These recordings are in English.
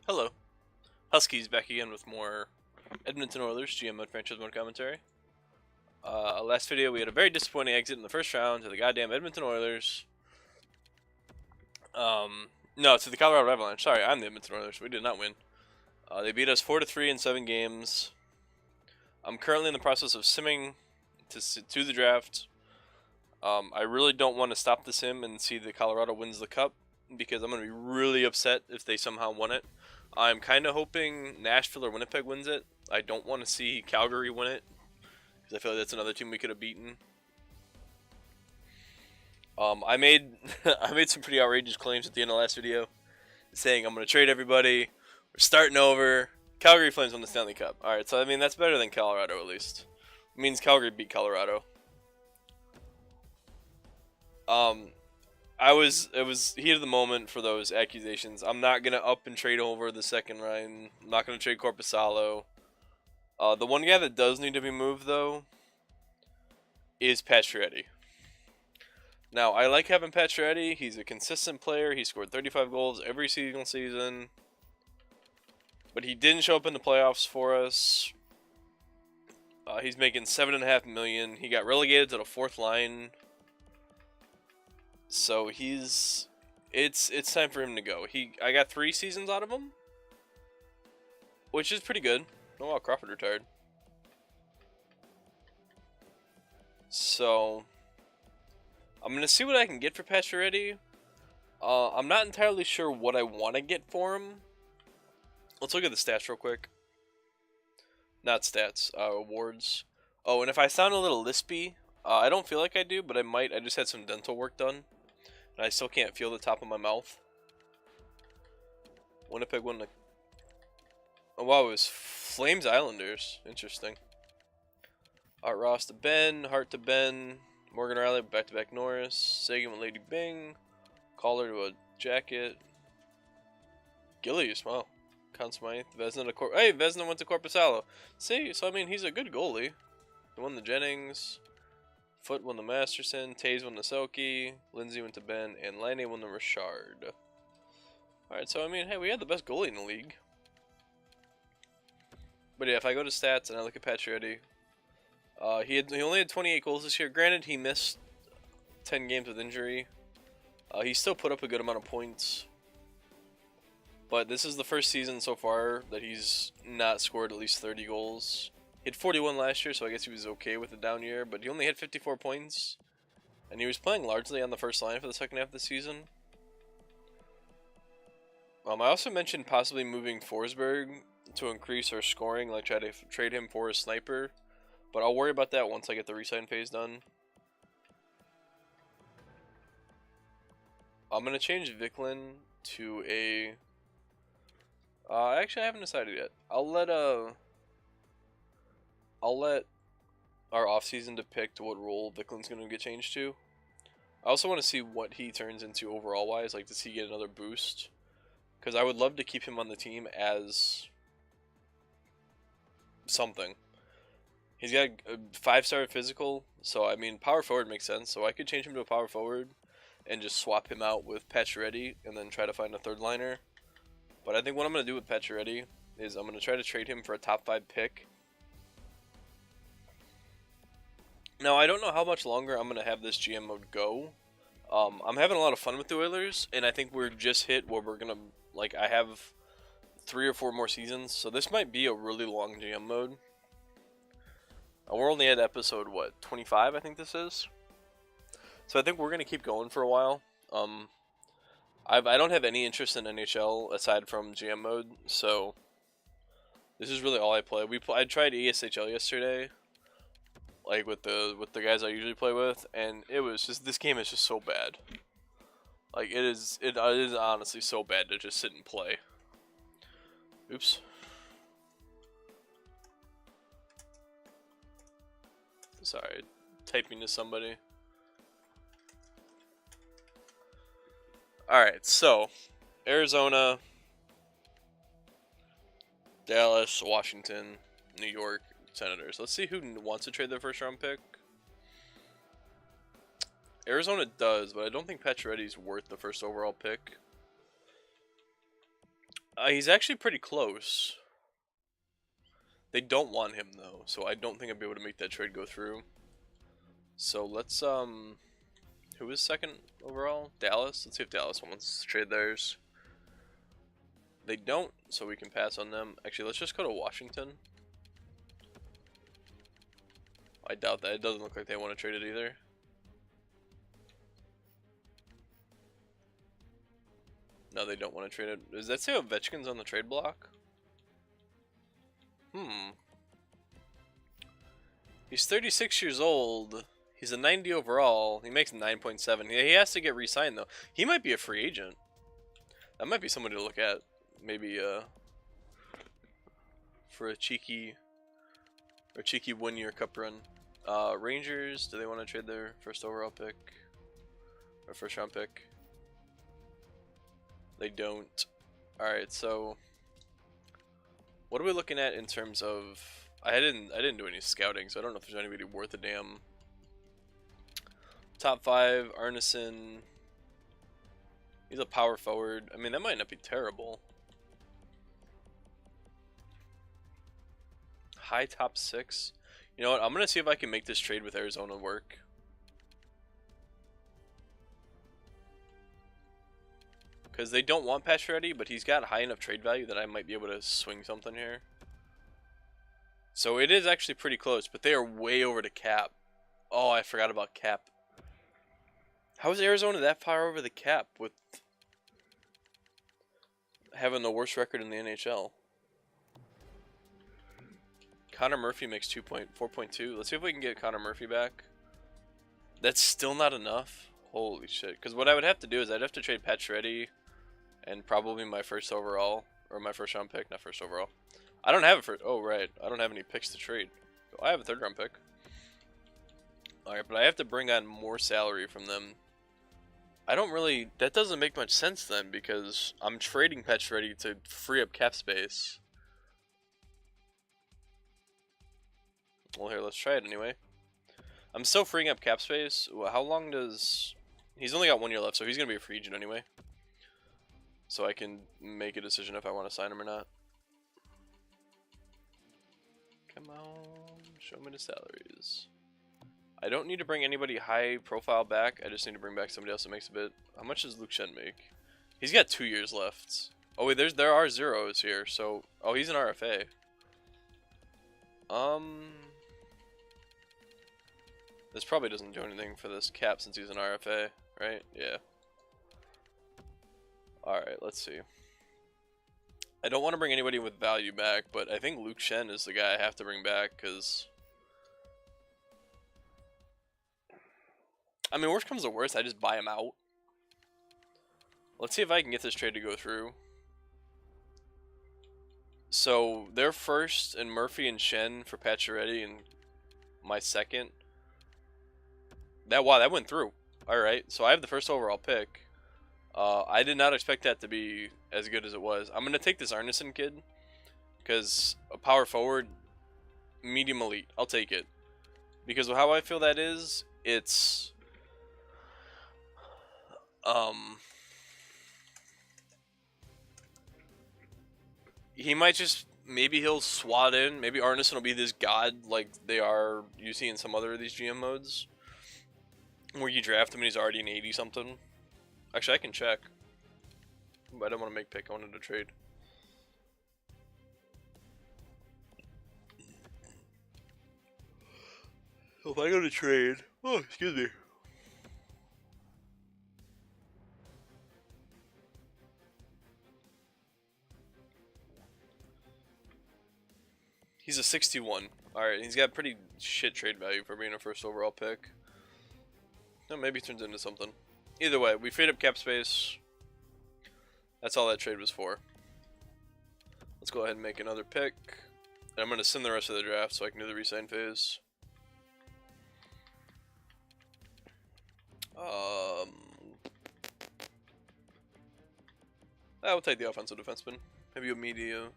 Hello, Huskies back again with more Edmonton Oilers GM mode franchise mode commentary. Last video we had a very disappointing exit in the first round to the goddamn Edmonton Oilers. No, to the Colorado Avalanche. Sorry, I'm the Edmonton Oilers. We did not win. They beat us 4-3 in 7 games. I'm currently in the process of simming to the draft. I really don't want to stop the sim and see the Colorado wins the cup because I'm going to be really upset if they somehow won it. I'm kind of hoping Nashville or Winnipeg wins it. I don't want to see Calgary win it because I feel like that's another team we could have beaten. I made I made some pretty outrageous claims at the end of the last video, saying I'm going to trade everybody. We're starting over. Calgary Flames won the Stanley Cup. All right, so I mean that's better than Colorado at least. It means Calgary beat Colorado. It was heat of the moment for those accusations. I'm not gonna up and trade over the second line. I'm not gonna trade Corpusalo. The one guy that does need to be moved though is Pacioretty. Now I like having Pacioretty. He's a consistent player. He scored 35 goals every single season, but he didn't show up in the playoffs for us. He's making $7.5 million. He got relegated to the fourth line. So it's time for him to go. I got 3 seasons out of him, which is pretty good. Oh wow, Crawford retired. So I'm gonna see what I can get for Pacioretty. I'm not entirely sure what I want to get for him. Let's look at the stats real quick. Not stats, awards. Oh, and if I sound a little lispy, I don't feel like I do, but I might. I just had some dental work done. And I still can't feel the top of my mouth. Winnipeg won the... Oh wow, it was Flames Islanders. Interesting. Art Ross to Ben, Hart to Ben, Morgan Riley back-to-back Norris, Sagan with Lady Bing, Caller to a jacket, Gillies, wow. Conn Smythe, Vezina to Hey, Vezina went to Corpusalo. See, so I mean, he's a good goalie. He won the Jennings. Foot won the Masterson, Taze won the Selke, Lindsay went to Ben, and Lanny won the Richard. Alright, so I mean, hey, we had the best goalie in the league. But yeah, if I go to stats and I look at Pacioretty, he only had 28 goals this year. Granted, he missed 10 games with injury. He still put up a good amount of points. But this is the first season so far that he's not scored at least 30 goals. He had 41 last year, so I guess he was okay with the down year, but he only had 54 points. And he was playing largely on the first line for the second half of the season. I also mentioned possibly moving Forsberg to increase our scoring, like try to trade him for a sniper. But I'll worry about that once I get the resign phase done. I'm going to change Viklin to a... actually, I haven't decided yet. I'll let our offseason depict what role Viklin's going to get changed to. I also want to see what he turns into overall wise. Like, does he get another boost? Because I would love to keep him on the team as something. He's got a 5-star physical, so I mean, power forward makes sense. So I could change him to a power forward and just swap him out with Pacioretty and then try to find a third liner. But I think what I'm going to do with Pacioretty is I'm going to try to trade him for a top 5 pick. Now, I don't know how much longer I'm going to have this GM mode go. I'm having a lot of fun with the Oilers, and I think we're just hit where we're going to, like, I have 3 or 4 more seasons, so this might be a really long GM mode. We're only at episode, what, 25, I think this is? So I think we're going to keep going for a while. I don't have any interest in NHL aside from GM mode, so this is really all I play. I tried ESHL yesterday, like with the guys I usually play with, and it was just, this game is just so bad. Like it is honestly so bad to just sit and play. Oops. Sorry, typing to somebody. Alright, so Arizona, Dallas, Washington, New York, Senators. Let's see who wants to trade their first round pick. Arizona does, but I don't think Pacioretty's worth the first overall pick. He's actually pretty close. They don't want him though, so I don't think I'll be able to make that trade go through. So let's who is second overall? Dallas. Let's see if Dallas wants to trade theirs. They don't, so we can pass on them. Actually, let's just go to Washington. I doubt that. It doesn't look like they want to trade it either. No, they don't want to trade it. Does that say Ovechkin's on the trade block? He's 36 years old. He's a 90 overall. He makes 9.7. He has to get re-signed though. He might be a free agent. That might be somebody to look at. Maybe for a cheeky 1-year cup run. Rangers, do they want to trade their first overall pick? Or first round pick? They don't. Alright, so what are we looking at in terms of I didn't do any scouting, so I don't know if there's anybody worth a damn. Top 5, Arneson. He's a power forward. I mean, that might not be terrible. High top 6. You know what? I'm going to see if I can make this trade with Arizona work. Because they don't want Pacioretty, but he's got high enough trade value that I might be able to swing something here. So it is actually pretty close, but they are way over the cap. Oh, I forgot about cap. How is Arizona that far over the cap with having the worst record in the NHL? Connor Murphy makes 4.2. Let's see if we can get Connor Murphy back. That's still not enough. Holy shit. Because what I would have to do is I'd have to trade Pacioretty and probably my first overall. Or my first round pick, not first overall. I don't have a first. Oh, right. I don't have any picks to trade. I have a third round pick. Alright, but I have to bring on more salary from them. I don't really. That doesn't make much sense then because I'm trading Pacioretty to free up cap space. Well, here, let's try it anyway. I'm still freeing up cap space. How long does... He's only got 1 year left, so he's going to be a free agent anyway. So I can make a decision if I want to sign him or not. Come on, show me the salaries. I don't need to bring anybody high profile back. I just need to bring back somebody else that makes a bit. How much does Luke Shen make? He's got 2 years left. Oh wait, there are zeros here. So, oh, he's an RFA. This probably doesn't do anything for this cap since he's an RFA, right? Yeah. Alright, let's see. I don't want to bring anybody with value back, but I think Luke Shen is the guy I have to bring back, because... I mean, worst comes to worst, I just buy him out. Let's see if I can get this trade to go through. So, they're first, and Murphy and Shen for Pacioretty, and my second. Wow, that went through. Alright, so I have the first overall pick. I did not expect that to be as good as it was. I'm going to take this Arneson kid. Because a power forward, medium elite. I'll take it. Because how I feel that is, it's... He might just... Maybe he'll swat in. Maybe Arneson will be this god like they are you see in some other of these GM modes. Where you draft him and he's already an 80-something. Actually, I can check. But I don't want to make pick. I wanted to trade. So if I go to trade... Oh, excuse me. He's a 61. Alright, he's got pretty shit trade value for being a first overall pick. No, maybe he turns into something. Either way, we freed up cap space. That's all that trade was for. Let's go ahead and make another pick. And I'm going to send the rest of the draft so I can do the resign phase. I will take the offensive defenseman. Maybe a media.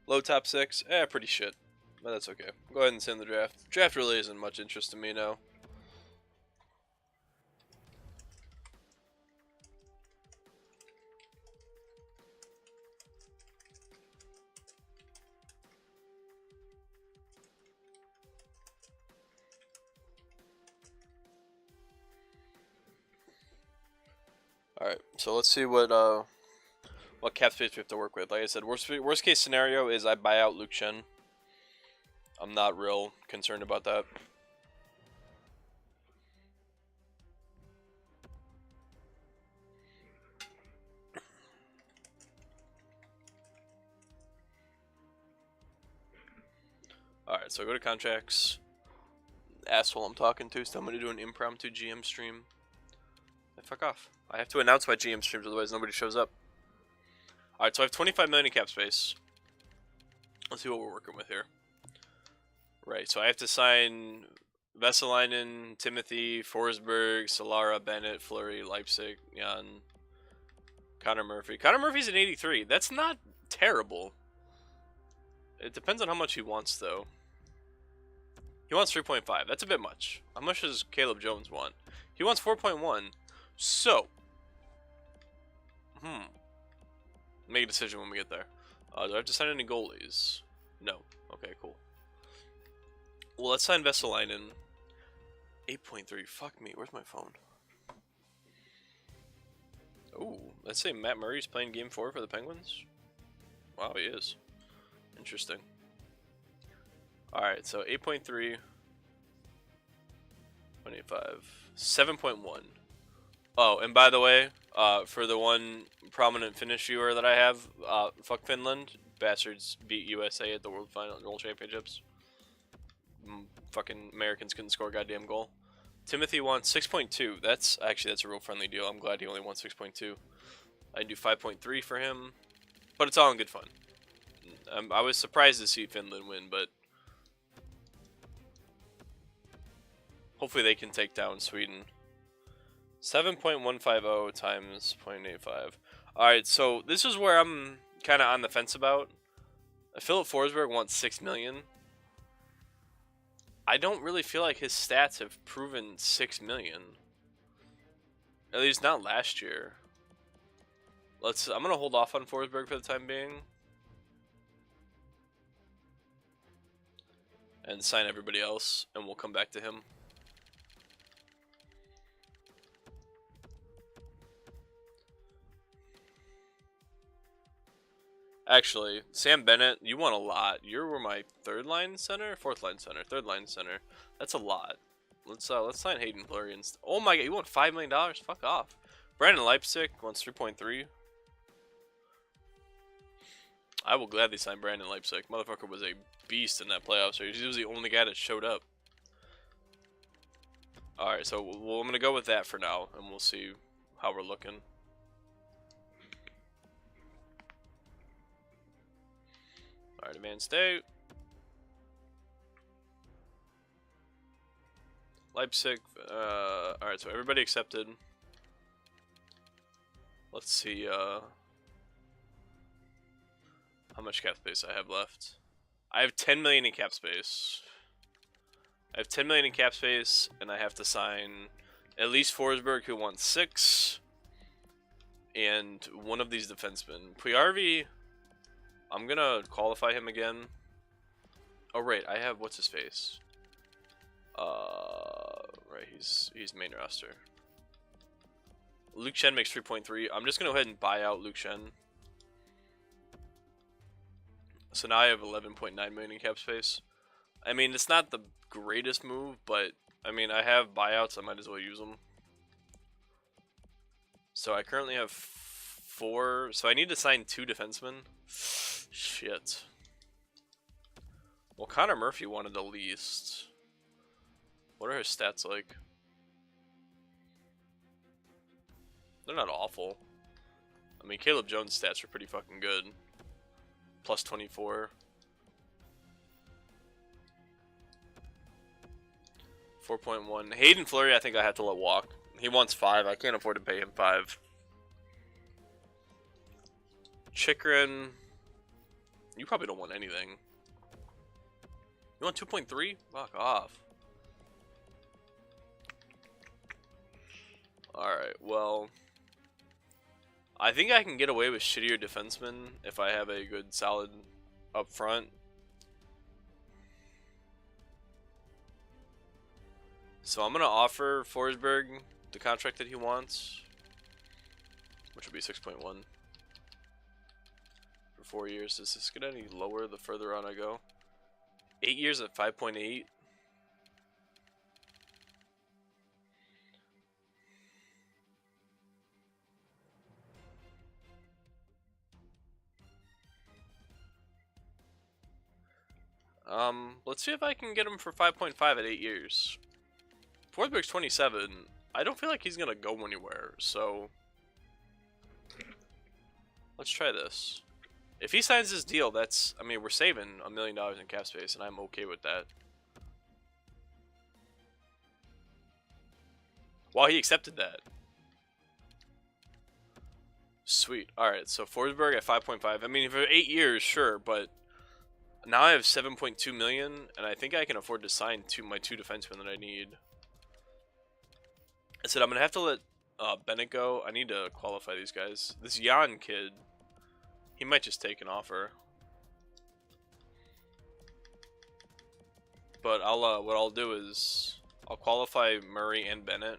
Low top 6. Pretty shit. But that's okay. Go ahead and send the draft. Draft really isn't much interest to me now. All right, so let's see what cap space we have to work with. Like I said, worst case scenario is I buy out Luke Shen. I'm not real concerned about that. Alright, so I go to contracts. Asshole I'm talking to, so I'm going to do an impromptu GM stream. Fuck off. I have to announce my GM streams, otherwise nobody shows up. Alright, so I have 25 million in cap space. Let's see what we're working with here. Right, so I have to sign Vesalainen, Timothy, Forsberg, Solara, Bennett, Fleury, Leipzig, Jan, Connor Murphy. Connor Murphy's an 83. That's not terrible. It depends on how much he wants, though. He wants 3.5. That's a bit much. How much does Caleb Jones want? He wants 4.1. So, make a decision when we get there. Do I have to sign any goalies? No. Okay, cool. Well, let's sign Vesalainen. 8.3. Fuck me. Where's my phone? Ooh, let's say Matt Murray's playing Game 4 for the Penguins. Wow, he is. Interesting. Alright, so 8.3. 25. 7.1. Oh, and by the way, for the one prominent Finnish viewer that I have, fuck Finland. Bastards beat USA at the World Championships. Fucking Americans couldn't score a goddamn goal. Timothy wants 6.2. That's a real friendly deal. I'm glad he only wants 6.2. I can do 5.3 for him, but it's all in good fun. I was surprised to see Finland win, but hopefully they can take down Sweden. 7.150 times 0.85. Alright, so this is where I'm kind of on the fence about. Philip Forsberg wants 6 million. I don't really feel like his stats have proven 6 million. At least not last year. I'm going to hold off on Forsberg for the time being. And sign everybody else, and we'll come back to him. Actually, Sam Bennett, you want a lot. You were my third line center, third line center. That's a lot. Let's sign Hayden Fleury instead. Oh my god, you want $5 million? Fuck off. Brandon Leipzig wants 3.3. I will gladly sign Brandon Leipzig. Motherfucker was a beast in that playoff series. He was the only guy that showed up. Alright, so I'm gonna go with that for now, and we'll see how we're looking. Alright, advanced state. Leipzig. Alright, so everybody accepted. Let's see how much cap space I have left. I have 10 million in cap space. I have 10 million in cap space, and I have to sign at least Forsberg, who wants 6, and one of these defensemen. Puyarvi, I'm gonna qualify him again. Oh right, I have what's his face. Right, he's main roster. Luke Shen makes 3.3. I'm just gonna go ahead and buy out Luke Shen. So now I have 11.9 million in cap space. I mean, it's not the greatest move, but I mean, I have buyouts. I might as well use them. So I currently have 4. So I need to sign 2 defensemen. Shit. Well, Connor Murphy wanted the least. What are his stats like? They're not awful. I mean, Caleb Jones' stats are pretty fucking good. Plus 24. 4.1. Hayden Fleury, I think I have to let walk. He wants 5. I can't afford to pay him 5. Chikrin. You probably don't want anything. You want 2.3? Fuck off. Alright, well, I think I can get away with shittier defensemen if I have a good, solid up front. So I'm going to offer Forsberg the contract that he wants. which would be 6.1 for 4 years. Does this get any lower the further on I go? 8 years at 5.8. Let's see if I can get him for 5.5 at 8 years. Forsberg's 27. I don't feel like he's gonna go anywhere, so let's try this. If he signs this deal, that's, I mean, we're saving $1 million in cap space, and I'm okay with that. Wow, he accepted that. Sweet. Alright, so Forsberg at 5.5. I mean, for 8 years, sure, but now I have 7.2 million, and I think I can afford to sign my two defensemen that I need. I said I'm gonna have to let Bennett go. I need to qualify these guys. This Jan kid, he might just take an offer. But what I'll do is I'll qualify Murray and Bennett,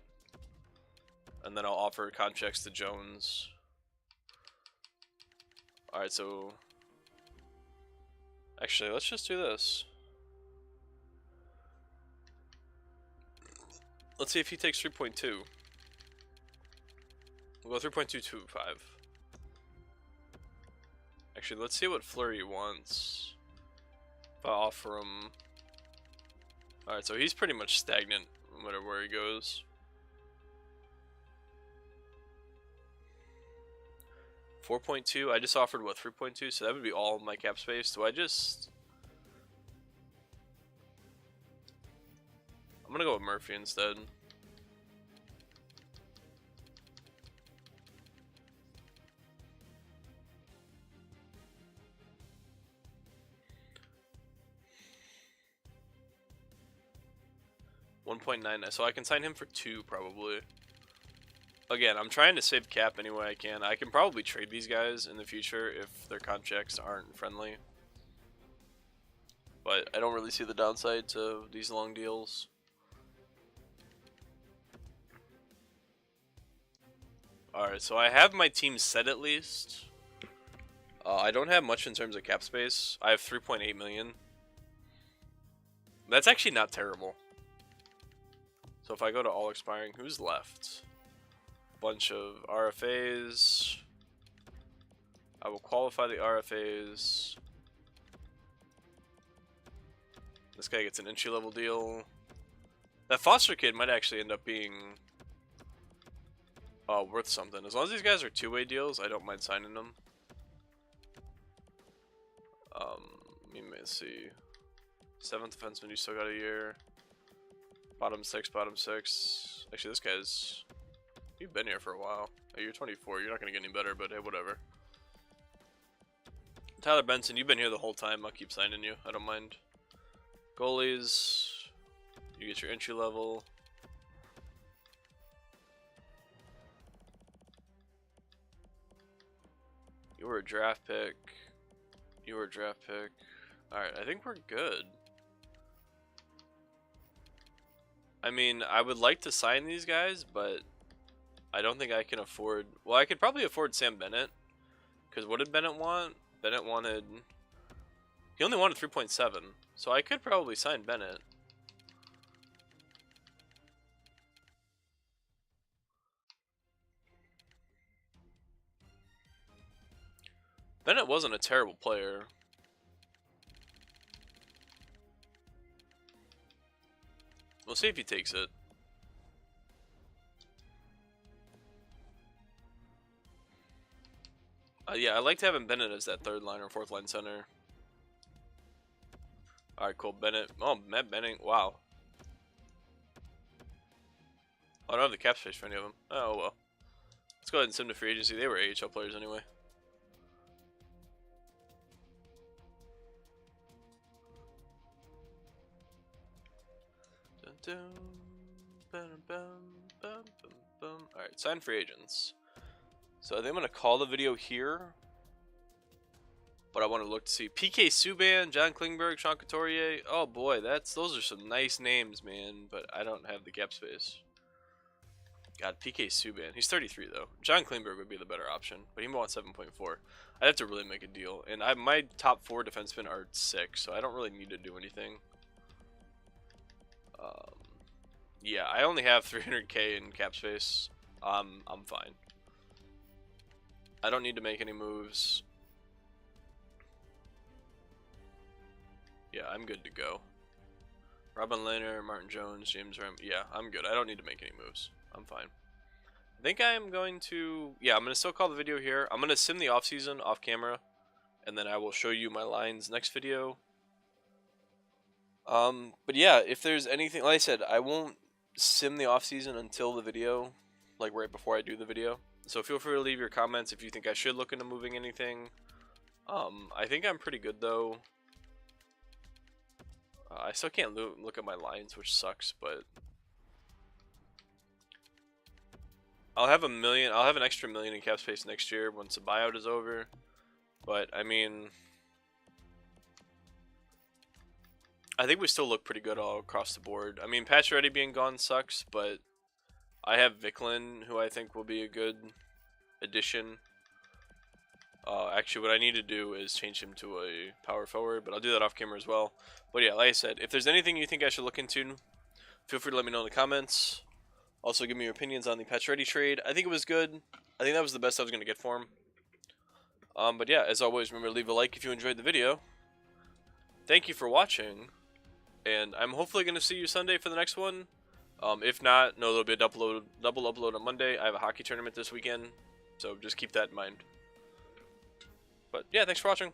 and then I'll offer contracts to Jones. All right, so actually, let's just do this. Let's see if he takes 3.2. We'll go 3.225. Actually, let's see what Fleury wants. If I offer him... Alright, so he's pretty much stagnant no matter where he goes. 4.2, I just offered, what, 3.2? So that would be all of my cap space. Do I just... I'm gonna go with Murphy instead. $1.9, so I can sign him for 2 probably. Again, I'm trying to save cap any way I can. I can probably trade these guys in the future if their contracts aren't friendly. But I don't really see the downside to these long deals. Alright, so I have my team set at least. I don't have much in terms of cap space. I have 3.8 million. That's actually not terrible. So if I go to all expiring, who's left? Bunch of RFAs. I will qualify the RFAs. This guy gets an entry level deal. That Foster kid might actually end up being worth something. As long as these guys are two-way deals, I don't mind signing them. Let me see. 7th defenseman, you still got a year. Bottom 6, bottom 6. Actually, this guy's... You've been here for a while. Hey, you're 24. You're not going to get any better, but hey, whatever. Tyler Benson, you've been here the whole time. I'll keep signing you. I don't mind. Goalies. You get your entry level. You were a draft pick. You were a draft pick. Alright, I think we're good. I mean, I would like to sign these guys, but I don't think I can afford... Well, I could probably afford Sam Bennett. Because what did Bennett want? Bennett wanted... He only wanted 3.7. So I could probably sign Bennett. Bennett wasn't a terrible player. We'll see if he takes it. Yeah, I liked having Bennett as that 3rd line or 4th line center. Alright, cool. Bennett. Oh, Matt Bennett. Wow. I don't have the cap space for any of them. Oh, well. Let's go ahead and send them to free agency. They were AHL players anyway. Alright, sign free agents. So I think I'm going to call the video here. But I want to look to see PK Subban, John Klingberg, Sean Couturier. Oh boy, those are some nice names, man. But I don't have the cap space. God, PK Subban. He's 33 though. John Klingberg would be the better option, but he wants 7.4. I'd have to really make a deal, and my top 4 defensemen are 6, so I don't really need to do anything. Yeah, I only have 300k in cap space. I'm fine. I don't need to make any moves. Yeah, I'm good to go. Robin Lehner, Martin Jones, James Ram. Yeah, I'm good. I don't need to make any moves. I'm fine. I think I am going to... Yeah, I'm going to still call the video here. I'm going to sim the offseason off camera, and then I will show you my lines next video. But yeah, if there's anything... Like I said, I won't sim the offseason until the video, like right before I do the video. So feel free to leave your comments if you think I should look into moving anything. I think I'm pretty good, though. I still can't look at my lines, which sucks, but... I'll have an extra $1 million in cap space next year once the buyout is over. But, I mean... I think we still look pretty good all across the board. I mean, Pacioretty being gone sucks, but I have Vicklin, who I think will be a good addition. Actually, what I need to do is change him to a power forward, but I'll do that off camera as well. But yeah, like I said, if there's anything you think I should look into, feel free to let me know in the comments. Also, give me your opinions on the Pacioretty trade. I think it was good. I think that was the best I was going to get for him. But yeah, as always, remember to leave a like if you enjoyed the video. Thank you for watching, and I'm hopefully going to see you Sunday for the next one. If not, no, there'll be a double upload on Monday. I have a hockey tournament this weekend, so just keep that in mind. But yeah, thanks for watching.